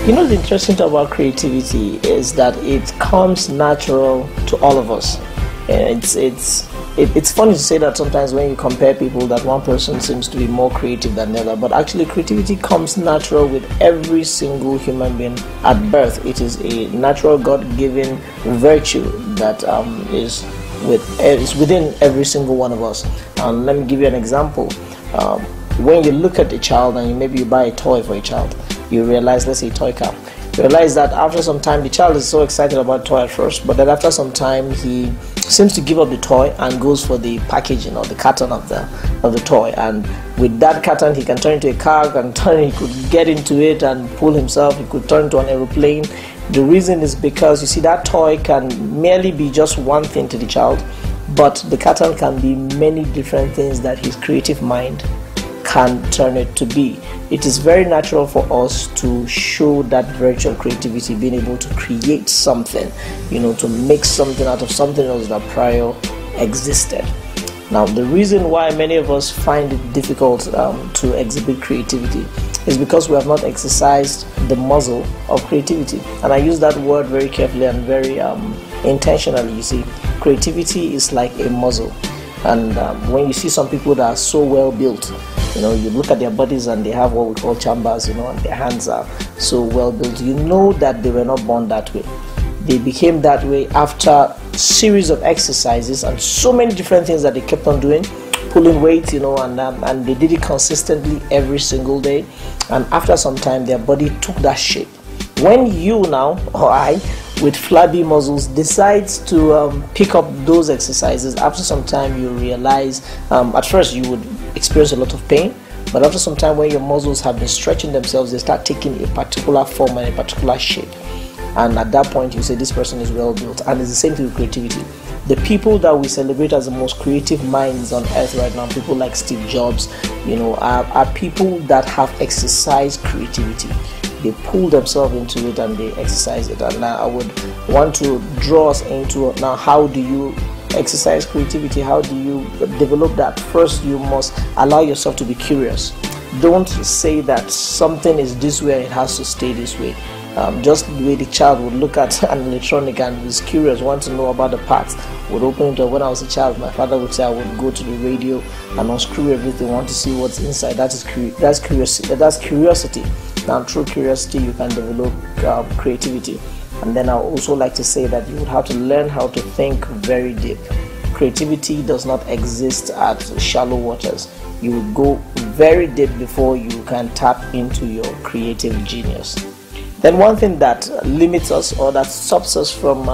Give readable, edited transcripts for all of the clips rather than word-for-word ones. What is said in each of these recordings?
You know, the interesting thing about creativity is that it comes natural to all of us. And it's funny to say that sometimes when you compare people, that one person seems to be more creative than the other, but actually creativity comes natural with every single human being at birth. It is a natural God-given virtue that is within every single one of us. Let me give you an example. When you look at a child and maybe you buy a toy for a child, you realize, let's say a toy car, you realize that after some time the child is so excited about the toy at first, but then after some time he seems to give up the toy and goes for the packaging or the carton of the toy, and with that carton he can turn into a car, he could get into it and pull himself, he could turn to an aeroplane. The reason is because, you see, that toy can merely be just one thing to the child, but the carton can be many different things that his creative mind can turn it to be. It is very natural for us to show that virtue of creativity, being able to create something, to make something out of something else that prior existed. Now, the reason why many of us find it difficult to exhibit creativity is because we have not exercised the muscle of creativity. And I use that word very carefully and very intentionally. You see, creativity is like a muscle. And when you see some people that are so well built, you look at their bodies and they have what we call chambers, and their hands are so well built, you know that they were not born that way. They became that way after a series of exercises and so many different things that they kept on doing, pulling weight, and they did it consistently every single day. And after some time, their body took that shape. When you now, or I, with flabby muscles, decides to pick up those exercises, after some time you realize, at first you would experience a lot of pain, but after some time, when your muscles have been stretching themselves, they start taking a particular form and a particular shape. And at that point, you say this person is well built. And it's the same thing with creativity. The people that we celebrate as the most creative minds on earth right now, people like Steve Jobs, are people that have exercised creativity. They pull themselves into it and they exercise it. And now I would want to draw us into, now, how do you exercise creativity? How do you develop that? First, you must allow yourself to be curious. Don't say that something is this way, it has to stay this way. Just the way the child would look at an electronic and is curious, want to know about the parts, would open it up. When I was a child, my father would say I would go to the radio and unscrew everything, want to see what's inside. That's curiosity. Now, through curiosity, you can develop creativity. And then I also like to say that you would have to learn how to think very deep. Creativity does not exist at shallow waters. You would go very deep before you can tap into your creative genius. Then one thing that limits us or that stops us from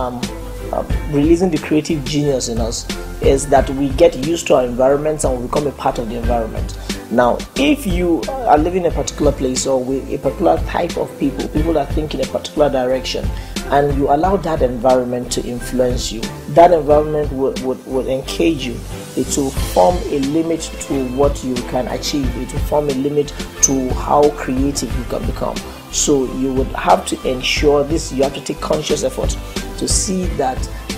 releasing the creative genius in us is that we get used to our environments and we become a part of the environment. Now, if you are living in a particular place or with a particular type of people that think in a particular direction, and you allow that environment to influence you, that environment would engage you. It will form a limit to what you can achieve. It will form a limit to how creative you can become. So you would have to ensure this. You have to take conscious effort to see that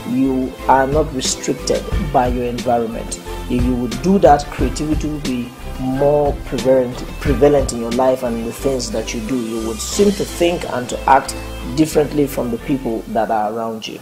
you are not restricted by your environment. If you would do that, creativity will be more prevalent in your life and in the things that you do. You would seem to think and to act differently from the people that are around you.